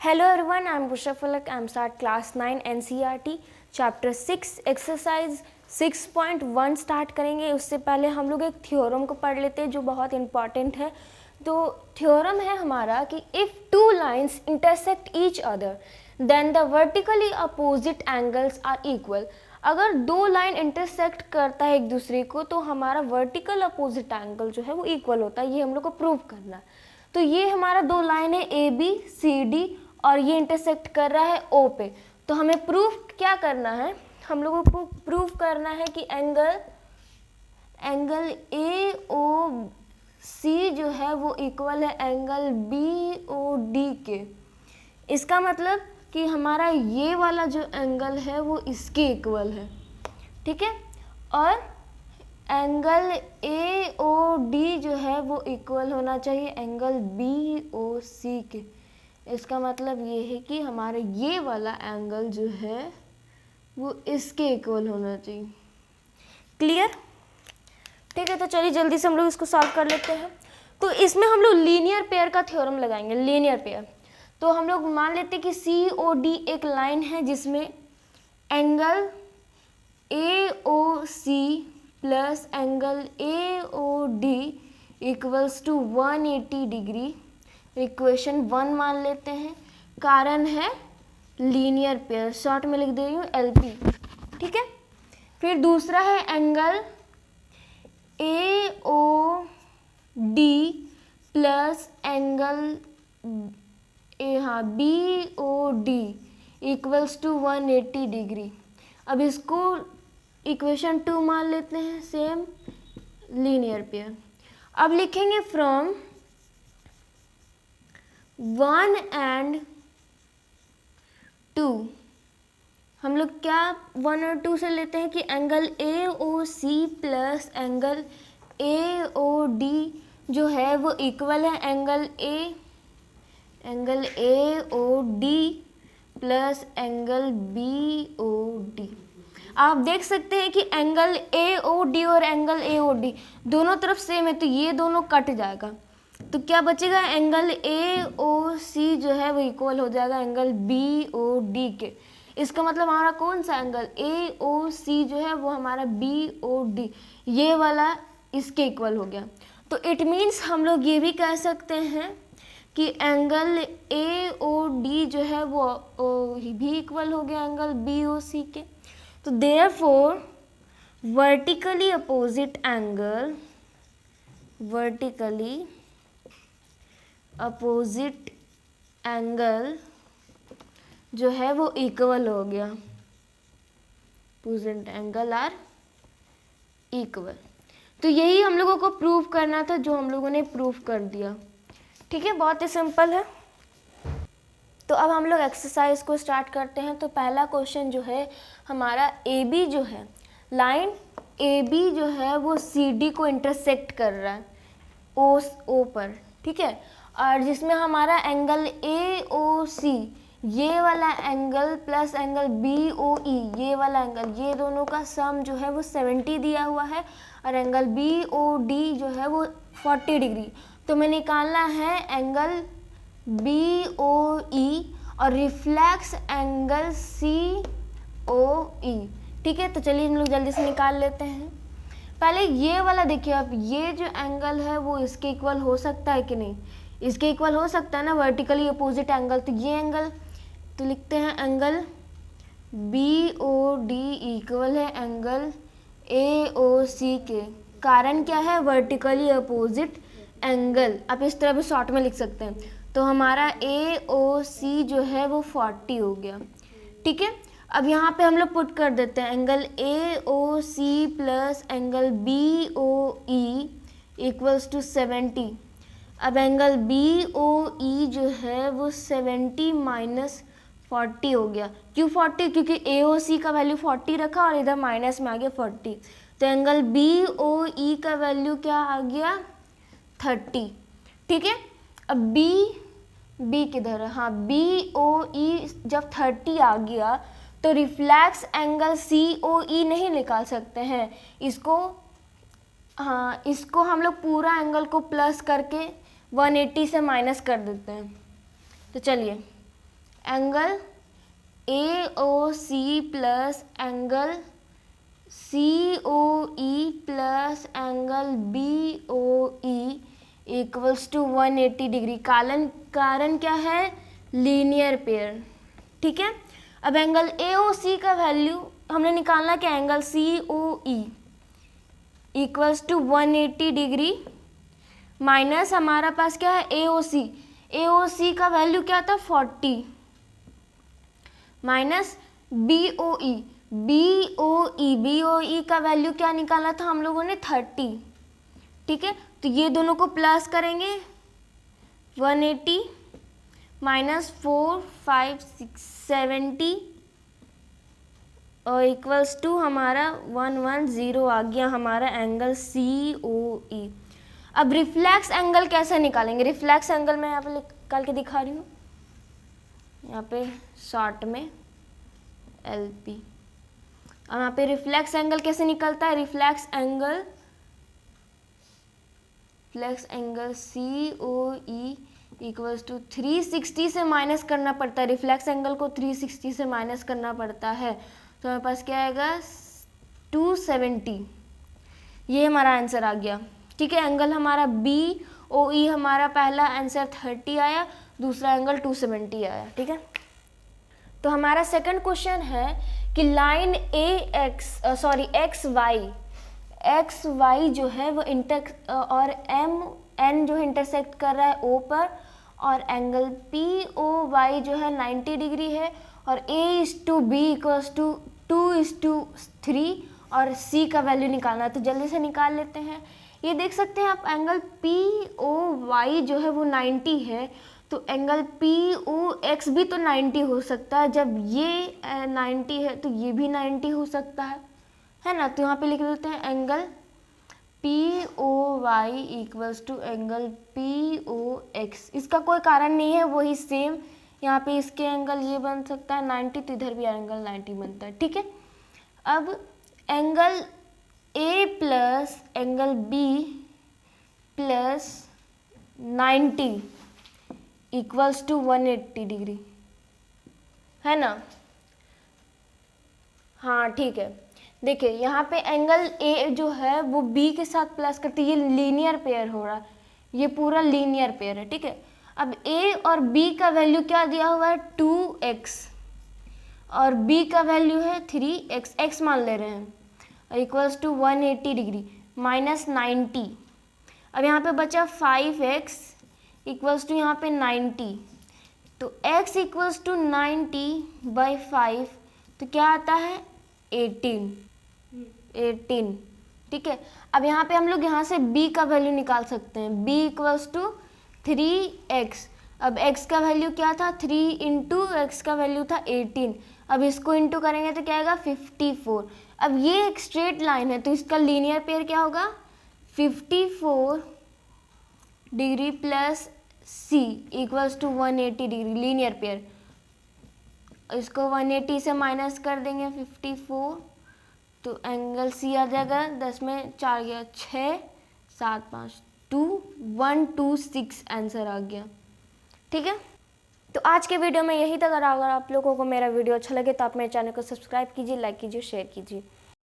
Hello everyone, I am Bushra Falak. I am start class 9 NCERT chapter 6 exercise 6.1 start करेंगे। उससे पहले हम लोग एक थ्योरम को पढ़ लेते हैं जो बहुत इंपॉर्टेंट है। तो थ्योरम है हमारा कि if two lines intersect each other then the vertically opposite angles are equal. अगर दो लाइन इंटरसेक्ट करता है एक दूसरे को तो हमारा वर्टिकल अपोजिट एंगल जो है वो इक्वल होता है। ये हम लोग को प्रूव करना है। तो ये हमारा दो लाइन है ए बी सी डी और ये इंटरसेक्ट कर रहा है ओ पे। तो हमें प्रूफ क्या करना है, हम लोगों को प्रूव करना है कि एंगल ए ओ सी जो है वो इक्वल है एंगल बी ओ डी के। इसका मतलब कि हमारा ये वाला जो एंगल है वो इसके इक्वल है, ठीक है। और एंगल ए ओ डी जो है वो इक्वल होना चाहिए एंगल बी ओ सी के। इसका मतलब ये है कि हमारा ये वाला एंगल जो है वो इसके इक्वल होना चाहिए। क्लियर? ठीक है, तो चलिए जल्दी से हम लोग इसको सॉल्व कर लेते हैं। तो इसमें हम लोग लीनियर पेयर का थ्योरम लगाएंगे। लीनियर पेयर तो हम लोग मान लेते हैं कि सी ओ डी एक लाइन है जिसमें angle A O C plus angle A O D equals to 180 degree. Equation 1 मान लेते हैं। कारण है लीनियर पेयर, शॉर्ट में लिख दे रही हूँ एलपी, ठीक है। फिर दूसरा है angle A O D plus angle B O D equals to 180 degree. अब इसको इक्वेशन 2 मान लेते हैं, सेम लीनियर पेयर। अब लिखेंगे फ्रॉम 1 एंड 2। हम लोग क्या 1 और 2 से लेते हैं कि angle A O C plus angle A O D जो है वो इक्वल है angle A O D plus angle B O D. आप देख सकते हैं कि एंगल ए ओ डी और एंगल ए ओ डी दोनों तरफ सेम है, तो ये दोनों कट जाएगा। तो क्या बचेगा, एंगल ए ओ सी जो है वो इक्वल हो जाएगा एंगल बी ओ डी के। इसका मतलब हमारा कौन सा एंगल ए ओ सी जो है वो हमारा बी ओ डी ये वाला इसके इक्वल हो गया। तो इट मीन्स हम लोग ये भी कह सकते हैं कि एंगल ए ओ डी जो है वो भी इक्वल हो गया एंगल बी ओ सी के। तो देयरफॉर वर्टिकली अपोजिट एंगल जो है वो इक्वल हो गया। Opposite angle are equal. तो यही हम लोगों को प्रूव करना था जो हम लोगों ने प्रूव कर दिया, ठीक है। बहुत ही सिंपल है। तो अब हम लोग एक्सरसाइज को स्टार्ट करते हैं। तो पहला क्वेश्चन जो है हमारा ए बी जो है, लाइन ए बी जो है वो सी डी को इंटरसेक्ट कर रहा है ओ पर, ठीक है। और जिसमें हमारा एंगल ए ओ सी ये वाला angle plus angle B O E ये वाला एंगल, ये दोनों का सम जो है वो 70 दिया हुआ है और एंगल बी ओ डी जो है वो 40 डिग्री। तो मैं निकालना है एंगल बी ओ ई और रिफ्लेक्स एंगल सी ओ ई, ठीक है। तो चलिए हम लोग जल्दी से निकाल लेते हैं। पहले ये वाला देखिए आप, ये जो एंगल है वो इसके इक्वल हो सकता है कि नहीं, इसके इक्वल हो सकता है ना, वर्टिकली अपोजिट एंगल। तो ये एंगल तो लिखते हैं angle B O D equal है एंगल ए ओ सी के। कारण क्या है, वर्टिकली अपोजिट एंगल। आप इस तरह भी शॉर्ट में लिख सकते हैं। तो हमारा ए ओ सी जो है वो 40 हो गया, ठीक है। अब यहाँ पे हम लोग पुट कर देते हैं angle A O C plus angle B O E equals to 70। अब एंगल बी ओ ई जो है वो 70 माइनस 40 हो गया। क्यों 40? क्योंकि ए ओ सी का वैल्यू 40 रखा और इधर माइनस में आ गया 40। तो एंगल बी ओ ई का वैल्यू क्या आ गया 30, ठीक है। अब बी किधर है, हाँ बी ओ ई जब 30 आ गया तो रिफ्लेक्स एंगल सी ओ ई नहीं निकाल सकते हैं इसको। हाँ, इसको हम लोग पूरा एंगल को प्लस करके 180 से माइनस कर देते हैं। तो चलिए angle AOC plus angle COE plus angle BOE equals to 180 degree. कारण क्या है? Linear pair. ठीक है, अब एंगल AOC का वैल्यू हमने निकालना क्या? Angle COE equals to 180 degree minus हमारा पास क्या है? AOC का वैल्यू क्या था? 40 माइनस BOE का वैल्यू क्या निकाला था हम लोगों ने? 30। ठीक है, तो ये दोनों को प्लस करेंगे 180 माइनस 4 5 6 70 और इक्वल्स टू हमारा 110 आ गया हमारा एंगल COE। अब रिफ्लेक्स एंगल कैसे निकालेंगे? रिफ्लेक्स एंगल मैं यहाँ पे निकाल के दिखा रही हूँ, यहाँ पे शॉर्ट में LP। अब यहाँ पे रिफ्लेक्स एंगल कैसे निकलता है? Reflex angle COE equals to 360 से माइनस करना पड़ता है। रिफ्लेक्स एंगल को 360 से माइनस करना पड़ता है, तो हमारे पास क्या आएगा? 270। ये हमारा आंसर आ गया। ठीक है, एंगल हमारा BOE हमारा पहला आंसर 30 आया, दूसरा एंगल 270 आया। ठीक है, तो हमारा सेकंड क्वेश्चन है कि लाइन XY जो है वो और MN जो इंटरसेक्ट कर रहा है O पर, और एंगल POY जो है 90 डिग्री है, और A:B इक्वल्स टू 2:3 और C का वैल्यू निकालना है। तो जल्दी से निकाल लेते हैं। ये देख सकते हैं आप, एंगल POY जो है वो 90 है, तो एंगल POX भी तो 90 हो सकता है। जब ये 90 है तो ये भी 90 हो सकता है ना। तो यहाँ पे लिख देते हैं angle POY equals to angle POX। इसका कोई कारण नहीं है, वही सेम यहाँ पे इसके एंगल ये बन सकता है 90, तो इधर भी एंगल 90 बनता है। ठीक है, अब angle A plus angle B plus 90 equals to 180 degree, है ना। हाँ ठीक है, देखिए यहाँ पे एंगल A जो है वो B के साथ प्लस करती है, ये लीनियर पेयर हो रहा है, ये पूरा लीनियर पेयर है। ठीक है, अब A और B का वैल्यू क्या दिया हुआ है? 2x और B का वैल्यू है 3x, x मान ले रहे हैं, इक्वल्स टू 180 डिग्री माइनस 90। अब यहाँ पे बचा 5x इक्वल्स टू यहाँ पे 90, तो x इक्वल्स टू 90/5, तो क्या आता है? 18। ठीक है, अब यहाँ पे हम लोग यहाँ से b का वैल्यू निकाल सकते हैं, b इक्वल्स टू 3x। अब x का वैल्यू क्या था? 3 इंटू x का वैल्यू था 18, अब इसको इंटू करेंगे तो क्या आएगा? 54। अब ये एक स्ट्रेट लाइन है, तो इसका लीनियर पेयर क्या होगा? 54 degree plus C equals to 180 degree, linear pair. इसको 180 से माइनस कर देंगे 54, तो एंगल C आ जाएगा, 10 में 4 गया 6 7 5 2 126 आंसर आ गया। ठीक है, तो आज के वीडियो में यही तक। अगर आप लोगों को मेरा वीडियो अच्छा लगे तो आप मेरे चैनल को सब्सक्राइब कीजिए, लाइक कीजिए, शेयर कीजिए।